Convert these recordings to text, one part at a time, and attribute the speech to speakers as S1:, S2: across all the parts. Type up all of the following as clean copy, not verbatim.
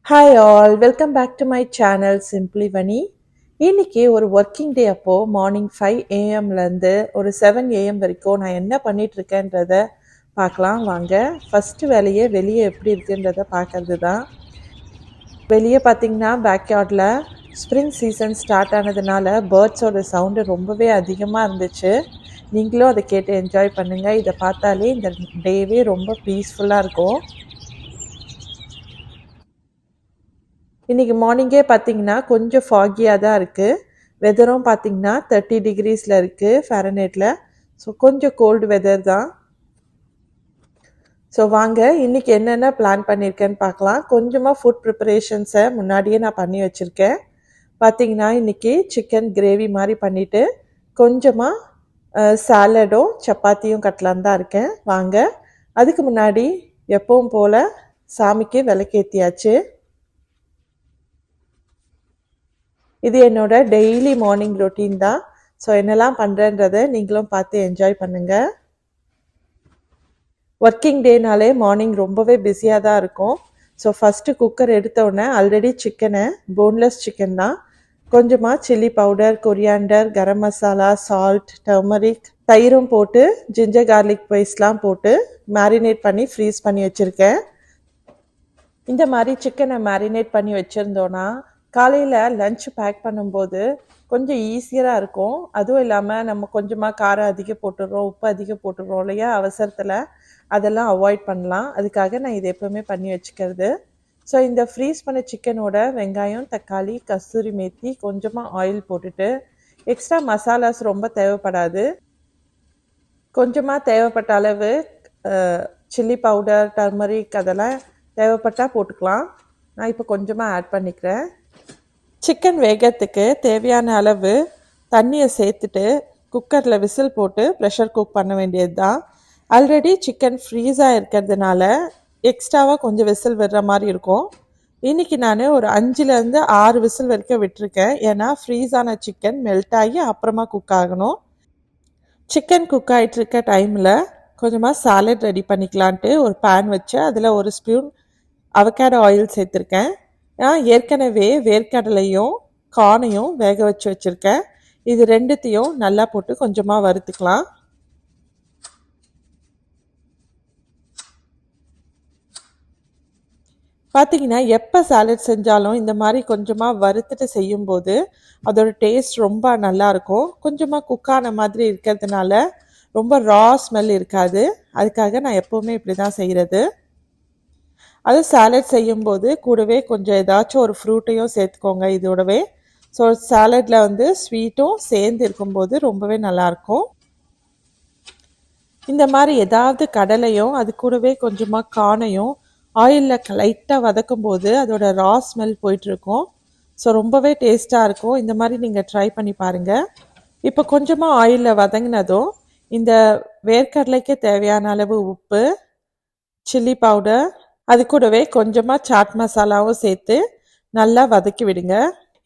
S1: Hi all, welcome back to my channel simply Vani. இன்னைக்கு ஒரு working day அப்போது morning 5 AM ஒரு 7 AM வரைக்கும் நான் என்ன பண்ணிகிட்ருக்கேன்றத பார்க்கலாம் வாங்க. ஃபஸ்ட்டு வேலையே வெளியே எப்படி இருக்குன்றத பார்க்கறது தான். வெளியே பார்த்திங்கன்னா பேக்யார்டில் ஸ்ப்ரிங் சீசன் ஸ்டார்ட் ஆனதுனால பேர்ட்ஸோட சவுண்டு ரொம்பவே அதிகமாக இருந்துச்சு. நீங்களும் அதை கேட்டு என்ஜாய் பண்ணுங்கள். இதை பார்த்தாலே இந்த டேவே ரொம்ப பீஸ்ஃபுல்லாக இருக்கும். இன்றைக்கி மார்னிங்கே பார்த்திங்கன்னா கொஞ்சம் ஃபாகியாக தான் இருக்குது. வெதரும் பார்த்திங்கன்னா 30 degreesல இருக்குது ஃபாரன்ஹீட்டில். ஸோ கொஞ்சம் கோல்டு வெதர் தான். ஸோ வாங்க இன்றைக்கி என்னென்ன பிளான் பண்ணியிருக்கேன்னு பார்க்கலாம். கொஞ்சமாக ஃபுட் ப்ரிப்பரேஷன்ஸை முன்னாடியே நான் பண்ணி வச்சுருக்கேன். பார்த்திங்கன்னா இன்றைக்கி சிக்கன் கிரேவி மாதிரி பண்ணிவிட்டு கொஞ்சமாக சாலடும் சப்பாத்தியும் கட்டலான்னு தான் இருக்கேன். வாங்க, அதுக்கு முன்னாடி எப்பவும் போல் சாமிக்கு விளக்கேற்றியாச்சு. இது என்னோட டெய்லி மார்னிங் ரொட்டீன் தான். ஸோ என்னெல்லாம் பண்ணுறேன்றதை நீங்களும் பார்த்து என்ஜாய் பண்ணுங்கள். ஒர்க்கிங் டேனாலே மார்னிங் ரொம்பவே பிஸியாக தான் இருக்கும். ஸோ ஃபஸ்ட்டு குக்கர் எடுத்தோடனே ஆல்ரெடி சிக்கனை போன்லெஸ் சிக்கன் தான் கொஞ்சமாக chilli powder, coriander, garam masala, salt, turmeric, தயிரும் போட்டு ஜிஞ்சர் கார்லிக் பேஸ்ட்லாம் போட்டு மேரினேட் பண்ணி ஃப்ரீஸ் பண்ணி வச்சுருக்கேன். இந்த மாதிரி சிக்கனை மேரினேட் பண்ணி வச்சுருந்தோன்னா காலையில் லன்ச் பேக் பண்ணும்போது கொஞ்சம் ஈஸியராக இருக்கும். அதுவும் இல்லாமல் நம்ம கொஞ்சமாக காரம் அதிகம் போட்டுடுறோம், உப்பு அதிகம் போட்டுடுறோம் இல்லையா, அவசரத்தில் அதெல்லாம் அவாய்ட் பண்ணலாம். அதுக்காக நான் இது எப்போவுமே பண்ணி வச்சுக்கிறது. ஸோ இந்த ஃப்ரீஸ் பண்ண சிக்கனோட வெங்காயம், தக்காளி, கஸ்தூரி மேத்தி, கொஞ்சமாக ஆயில் போட்டுட்டு எக்ஸ்ட்ரா மசாலாஸ் ரொம்ப தேவைப்படாது. கொஞ்சமாக தேவைப்பட்ட அளவு சில்லி பவுடர், டர்மரிக் அதெல்லாம் தேவைப்பட்டால் போட்டுக்கலாம். நான் இப்போ கொஞ்சமாக ஆட் பண்ணிக்கிறேன். சிக்கன் வேகத்துக்கு தேவையான அளவு தண்ணியை சேர்த்துட்டு குக்கரில் விசில் போட்டு ப்ரெஷர் குக் பண்ண வேண்டியது தான். ஆல்ரெடி சிக்கன் ஃப்ரீஸாக இருக்கிறதுனால எக்ஸ்ட்ராவாக கொஞ்சம் விசில் விடுற மாதிரி இருக்கும். இன்றைக்கி நான் ஒரு 5-6 விசில் வரைக்கும் விட்டுருக்கேன். ஏன்னா ஃப்ரீஸான சிக்கன் மெல்ட் ஆகி அப்புறமா குக் ஆகணும். சிக்கன் குக் ஆகிட்டுருக்க டைமில் கொஞ்சமாக சாலட் ரெடி பண்ணிக்கலான்ட்டு ஒரு பேன் வச்சு அதில் ஒரு ஸ்பூன் அவகேடோ ஆயில் சேர்த்துருக்கேன். நான் ஏற்கனவே வேர்க்கடலையும் கார்னையும் வேக வச்சு வச்சுருக்கேன். இது ரெண்டுத்தையும் நல்லா போட்டு கொஞ்சமாக வறுத்துக்கலாம். பார்த்தீங்கன்னா எப்போ சாலட் செஞ்சாலும் இந்த மாதிரி கொஞ்சமாக வறுத்துட்டு செய்யும்போது அதோட டேஸ்ட் ரொம்ப நல்லாயிருக்கும். கொஞ்சமாக குக்கான மாதிரி இருக்கிறதுனால ரொம்ப ரா ஸ்மெல் இருக்காது. அதுக்காக நான் எப்போவுமே இப்படி தான் செய்கிறது. அது சாலட் செய்யும்போது கூடவே கொஞ்சம் ஏதாச்சும் ஒரு ஃப்ரூட்டையும் சேர்த்துக்கோங்க இதோடவே. ஸோ சாலட்டில் ஸ்வீட்டும் சேர்ந்து இருக்கும்போது ரொம்பவே நல்லாயிருக்கும். இந்த மாதிரி ஏதாவது கடலையும் அது கூடவே கொஞ்சமாக கார்னையும் ஆயிலில் லைட்டாக வதக்கும் போது அதோட ரா ஸ்மெல் போயிட்டுருக்கும். ஸோ ரொம்பவே டேஸ்ட்டாக இருக்கும். இந்த மாதிரி நீங்கள் ட்ரை பண்ணி பாருங்கள். இப்போ கொஞ்சமாக ஆயிலில் வதங்கினதும் இந்த வேர்க்கடலைக்கு தேவையான அளவு உப்பு, சில்லி பவுடர், அது கூடவே கொஞ்சமாக சாட் மசாலாவும் சேர்த்து நல்லா வதக்கி விடுங்க.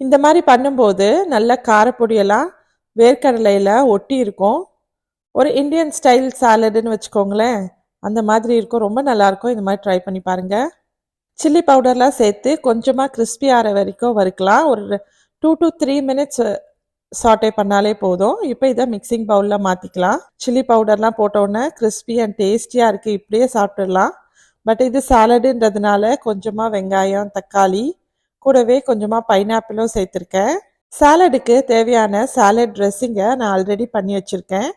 S1: இந்த மாதிரி பண்ணும்போது நல்லா காரப்பொடியெல்லாம் வேர்க்கடலையில் ஒட்டி இருக்கும். ஒரு இந்தியன் ஸ்டைல் சாலடுன்னு வச்சுக்கோங்களேன், அந்த மாதிரி இருக்கும். ரொம்ப நல்லாயிருக்கும். இந்த மாதிரி ட்ரை பண்ணி பாருங்கள். சில்லி பவுடர்லாம் சேர்த்து கொஞ்சமாக கிறிஸ்பி ஆகிற வரைக்கும் வறுக்கலாம். ஒரு 2 to 3 minutes சாட்டே பண்ணாலே போதும். இப்போ இதை மிக்சிங் பவுலில் மாற்றிக்கலாம். சில்லி பவுடர்லாம் போட்டோன்னே கிறிஸ்பி அண்ட் டேஸ்டியாக இருக்குது. இப்படியே சாப்பிட்டுடலாம். பட் இது சாலடுன்றதுனால கொஞ்சமாக வெங்காயம், தக்காளி, கூடவே கொஞ்சமாக பைனாப்பிளும் சேர்த்துருக்கேன். சாலடுக்கு தேவையான சாலட் ட்ரெஸ்ஸிங்கை நான் ஆல்ரெடி பண்ணி வச்சுருக்கேன்.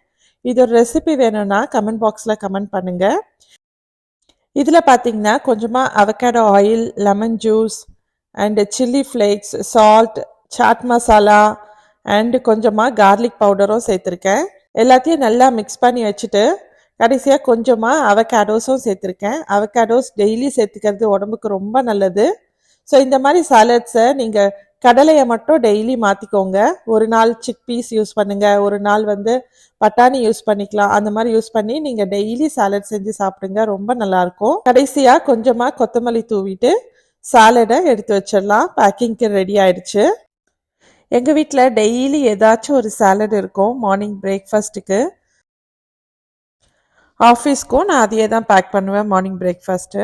S1: இதோட ரெசிபி வேணும்னா கமெண்ட் பாக்ஸில் கமெண்ட் பண்ணுங்கள். இதில் பார்த்தீங்கன்னா கொஞ்சமாக avocado oil, lemon juice and chilli flakes, salt, chaat masala and கொஞ்சமாக கார்லிக் பவுடரும் சேர்த்துருக்கேன். எல்லாத்தையும் நல்லா மிக்ஸ் பண்ணி வச்சுட்டு கடைசியாக கொஞ்சமாக அவகேடோஸும் சேர்த்துருக்கேன். அவகேடோஸ் டெய்லி சேர்த்துக்கிறது உடம்புக்கு ரொம்ப நல்லது. ஸோ இந்த மாதிரி சாலட்ஸை நீங்கள் கடலையை மட்டும் டெய்லி மாற்றிக்கோங்க. ஒரு நாள் சிக் பீஸ் யூஸ் பண்ணுங்கள், ஒரு நாள் பட்டாணி யூஸ் பண்ணிக்கலாம். அந்த மாதிரி யூஸ் பண்ணி நீங்கள் டெய்லி சாலட் செஞ்சு சாப்பிடுங்க. ரொம்ப நல்லாயிருக்கும். கடைசியாக கொஞ்சமாக கொத்தமல்லி தூவிட்டு சாலடை எடுத்து வச்சிடலாம். பேக்கிங்க்கு ரெடி ஆயிடுச்சு. எங்கள் வீட்டில் டெய்லி ஏதாச்சும் ஒரு சாலட் இருக்கும் மார்னிங் பிரேக்ஃபாஸ்ட்டுக்கு. ஆஃபீஸ்க்கும் நான் அதையே தான் பேக் பண்ணுவேன் மார்னிங் பிரேக்ஃபாஸ்ட்டு.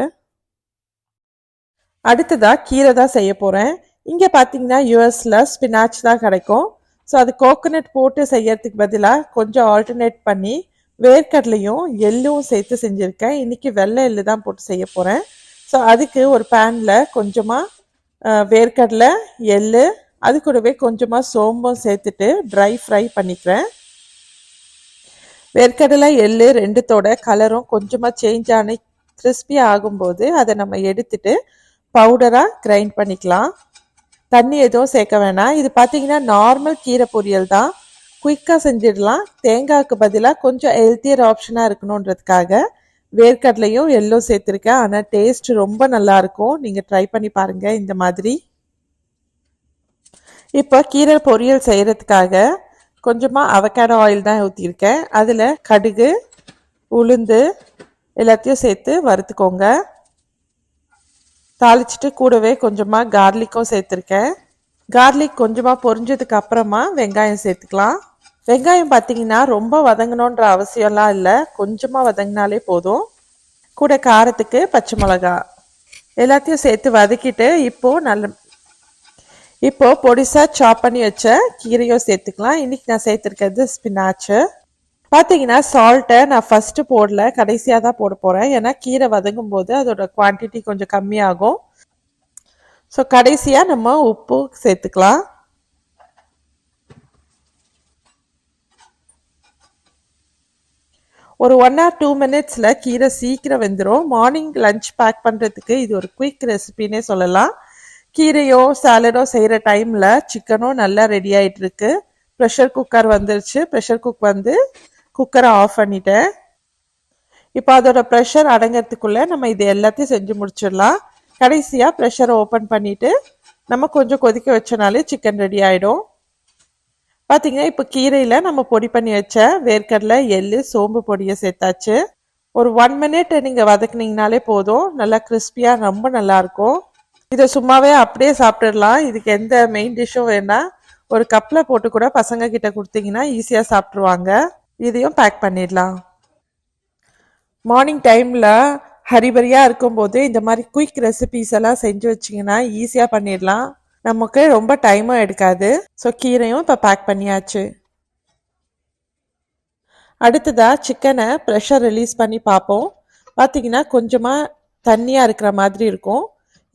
S1: அடுத்ததாக கீரை தான் செய்ய போகிறேன். இங்கே பார்த்தீங்கன்னா யூஎஸில் ஸ்பினாச் தான் கிடைக்கும். ஸோ அது கோகோனட் போட்டு செய்யறதுக்கு பதிலாக கொஞ்சம் ஆல்டர்னேட் பண்ணி வேர்க்கடலையும் எள்ளும் சேர்த்து செஞ்சுருக்கேன். இன்றைக்கி வெள்ளை எள்ளு தான் போட்டு செய்ய போகிறேன். ஸோ அதுக்கு ஒரு பேனில் கொஞ்சமாக வேர்க்கடலை எள்ளு அது கூடவே கொஞ்சமாக சோம்பும் சேர்த்துட்டு ட்ரை ஃப்ரை பண்ணிக்கிறேன். வேர்க்கடலை எள்ளு ரெண்டுத்தோட கலரும் கொஞ்சமாக சேஞ்ச் ஆனி கிறிஸ்பியாக ஆகும்போது அதை நம்ம எடுத்துட்டு பவுடராக கிரைண்ட் பண்ணிக்கலாம். தண்ணி எதுவும் சேர்க்க வேணாம். இது பார்த்தீங்கன்னா நார்மல் கீரை பொரியல் தான், குயிக்காக செஞ்சிடலாம். தேங்காய்க்கு பதிலாக கொஞ்சம் ஹெல்த்தியர் ஆப்ஷனாக இருக்கணுன்றதுக்காக வேர்க்கடலையும் எள்ளும் சேர்த்துருக்கேன். ஆனால் டேஸ்ட் ரொம்ப நல்லாயிருக்கும். நீங்கள் ட்ரை பண்ணி பாருங்கள் இந்த மாதிரி. இப்போ கீரை பொரியல் செய்கிறதுக்காக கொஞ்சமாக அவகேடோ ஆயில் தான் ஊற்றிருக்கேன். அதில் கடுகு உளுந்து எல்லாத்தையும் சேர்த்து வறுத்துக்கோங்க. தாளிச்சிட்டு கூடவே கொஞ்சமாக கார்லிக்கும் சேர்த்துருக்கேன். கார்லிக் கொஞ்சமாக பொரிஞ்சதுக்கு அப்புறமா வெங்காயம் சேர்த்துக்கலாம். வெங்காயம் பார்த்தீங்கன்னா ரொம்ப வதங்கணுன்ற அவசியம்லாம் இல்லை, கொஞ்சமாக வதங்கினாலே போதும். கூட காரத்துக்கு பச்சை மிளகா எல்லாத்தையும் சேர்த்து வதக்கிட்டு இப்போது பொடிசாக சாப் பண்ணி வச்ச கீரையும் சேர்த்துக்கலாம். இன்றைக்கி நான் சேர்த்துருக்கிறது ஸ்பினாச்சு. பார்த்தீங்கன்னா சால்ட்டை நான் ஃபஸ்ட்டு போடல, கடைசியாக தான் போட போகிறேன். ஏன்னா கீரை வதங்கும் போது அதோட குவான்டிட்டி கொஞ்சம் கம்மியாகும். ஸோ கடைசியாக நம்ம உப்பு சேர்த்துக்கலாம். ஒரு 1 or 2 minutesல கீரை சீக்கிரம் வெந்துடும். மார்னிங் லஞ்ச் பேக் பண்ணுறதுக்கு இது ஒரு குயிக் ரெசிபின்னே சொல்லலாம். கீரையோ சாலடோ செய்கிற டைமில் சிக்கனும் நல்லா ரெடி ஆகிட்டு இருக்கு. ப்ரெஷர் குக்கர் வந்துருச்சு. ப்ரெஷர் குக்கரை ஆஃப் பண்ணிட்டேன். இப்போ அதோட ப்ரெஷர் அடங்கிறதுக்குள்ளே நம்ம இது எல்லாத்தையும் செஞ்சு முடிச்சிடலாம். கடைசியாக ப்ரெஷரை ஓப்பன் பண்ணிவிட்டு நம்ம கொஞ்சம் கொதிக்க வச்சனாலே சிக்கன் ரெடி ஆகிடும். பார்த்தீங்கன்னா இப்போ கீரையில் நம்ம பொடி பண்ணி வச்ச வேர்க்கடலை எள்ளு சோம்பு பொடியை சேர்த்தாச்சு. ஒரு 1 minute நீங்கள் வதக்குனீங்கனாலே போதும். நல்லா கிறிஸ்பியாக ரொம்ப நல்லாயிருக்கும். இதை சும்மாவே அப்படியே சாப்பிட்டுடலாம். இதுக்கு எந்த மெயின் டிஷ்ஷும் வேண்டாம். ஒரு கப்பில் போட்டு கூட பசங்க கிட்ட கொடுத்தீங்கன்னா ஈஸியாக சாப்பிட்ருவாங்க. இதையும் பேக் பண்ணிடலாம். மார்னிங் டைமில் ஹரிபரியாக இருக்கும்போது இந்த மாதிரி குயிக் ரெசிபீஸ் எல்லாம் செஞ்சு வச்சிங்கன்னா ஈஸியாக பண்ணிடலாம். நமக்கு ரொம்ப டைமும் எடுக்காது. ஸோ கீரையும் இப்போ பேக் பண்ணியாச்சு. அடுத்ததாக சிக்கனை ப்ரெஷர் ரிலீஸ் பண்ணி பார்ப்போம். பார்த்தீங்கன்னா கொஞ்சமாக தண்ணியாக இருக்கிற மாதிரி இருக்கும்.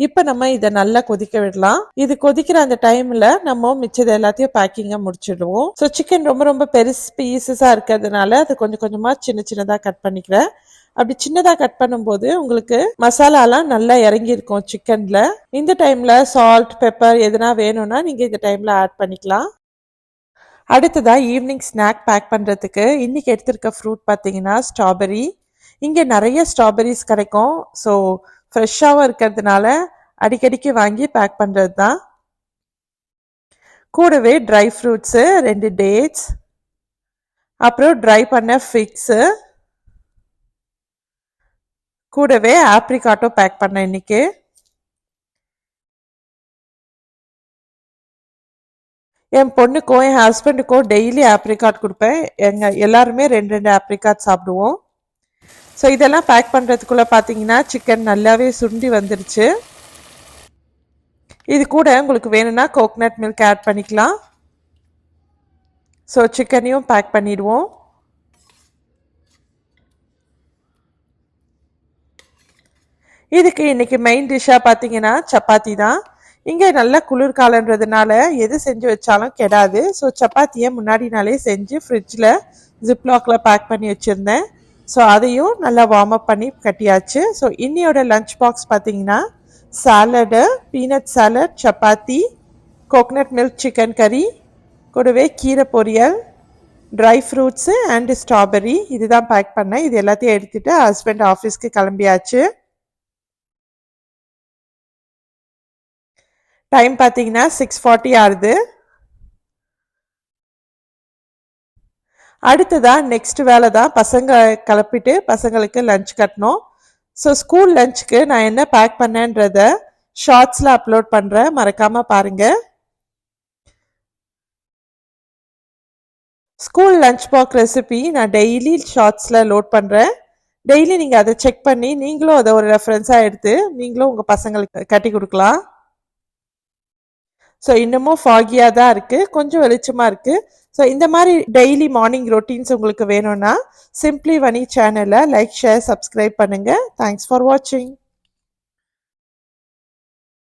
S1: இப்போ நம்ம இதை நல்லா கொதிக்க விடலாம். இது கொதிக்கிற அந்த டைமில் நம்ம மிச்சது எல்லாத்தையும் பேக்கிங்காக முடிச்சிடுவோம். ஸோ சிக்கன் ரொம்ப ரொம்ப பெருசு பீசஸாக இருக்கிறதுனால அது கொஞ்சம் கொஞ்சமாக சின்னதாக கட் பண்ணிக்கிறேன். அப்படி சின்னதாக கட் பண்ணும்போது உங்களுக்கு மசாலாலாம் நல்லா இறங்கியிருக்கும் சிக்கனில். இந்த டைமில் சால்ட் பெப்பர் எதுனா வேணும்னா நீங்கள் இந்த டைமில் ஆட் பண்ணிக்கலாம். அடுத்ததாக ஈவினிங் ஸ்நாக் பேக் பண்ணுறதுக்கு இன்றைக்கி எடுத்திருக்க ஃப்ரூட் பார்த்தீங்கன்னா ஸ்ட்ராபெரி. இங்கே நிறைய ஸ்ட்ராபெரிஸ் கிடைக்கும். ஸோ ஃப்ரெஷ்ஷாகவும் இருக்கிறதுனால அடிக்கடிக்கு வாங்கி பேக் பண்ணுறது தான். கூடவே ட்ரை ஃப்ரூட்ஸு 2 டேட்ஸ், அப்புறம் ட்ரை பண்ண ஃபிக்ஸு, கூடவே ஆப்ரிகாட்டும் பேக் பண்ணேன் இன்னைக்கு. என் பொண்ணுக்கும் என் ஹஸ்பண்டுக்கும் டெய்லி ஆப்ரிகாட் கொடுப்பேன். எல்லாருமே 2 ஆப்ரிகாட் சாப்பிடுவோம். ஸோ இதெல்லாம் பேக் பண்ணுறதுக்குள்ளே பார்த்தீங்கன்னா சிக்கன் நல்லாவே சுண்டி வந்துருச்சு. இது கூட உங்களுக்கு வேணும்னா கோகனட் மில்க் ஆட் பண்ணிக்கலாம். ஸோ சிக்கனையும் பேக் பண்ணிடுவோம். இதுக்கு இன்றைக்கி மெயின் டிஷ்ஷாக பார்த்தீங்கன்னா சப்பாத்தி தான். இங்கே நல்ல குளிர்காலன்றதுனால எது செஞ்சு வச்சாலும் கெடாது. ஸோ சப்பாத்தியை முன்னாடி நாளே செஞ்சு ஃப்ரிட்ஜில் ஜிப்லாக்கில் பேக் பண்ணி வச்சுருந்தேன். ஸோ அதையும் நல்லா வார்ம் அப் பண்ணி கட்டியாச்சு. ஸோ இன்னையோட லஞ்ச் பாக்ஸ் பார்த்தீங்கன்னா salad, peanut salad, chapati, coconut milk chicken கறி, கூடவே கீரை பொரியல், ட்ரை ஃப்ரூட்ஸு அண்டு ஸ்ட்ராபெரி இதுதான் பேக் பண்ணேன். இது எல்லாத்தையும் எடுத்துகிட்டு ஹஸ்பண்ட் ஆஃபீஸ்க்கு கிளம்பியாச்சு. டைம் பார்த்தீங்கன்னா 6:40 ஆகுது. அடுத்ததாக நெக்ஸ்ட் வேலை தான் பசங்க கிளப்பிட்டு பசங்களுக்கு லஞ்ச் கட்டணும். ஸோ ஸ்கூல் லஞ்சுக்கு நான் என்ன பேக் பண்ணேன்றத ஷார்ட்ஸில் அப்லோட் பண்ணுறேன், மறக்காமல் பாருங்கள். ஸ்கூல் லஞ்ச் பாக்ஸ் ரெசிபி நான் டெய்லி ஷார்ட்ஸில் லோட் பண்ணுறேன். டெய்லி நீங்கள் அதை செக் பண்ணி நீங்களும் அதை ஒரு ரெஃபரன்ஸாக எடுத்து நீங்களும் உங்கள் பசங்களுக்கு கட்டி கொடுக்கலாம். ஸோ இன்னமும் ஃபாகியாக தான் இருக்குது, கொஞ்சம் வெளிச்சமாக இருக்குது. ஸோ இந்த மாதிரி டெய்லி மார்னிங் ரொட்டீன்ஸ் உங்களுக்கு வேணும்னா சிம்ப்ளி வனி சேனலை லைக், ஷேர், சப்ஸ்கிரைப் பண்ணுங்கள். தேங்க்ஸ் ஃபார் வாட்சிங்.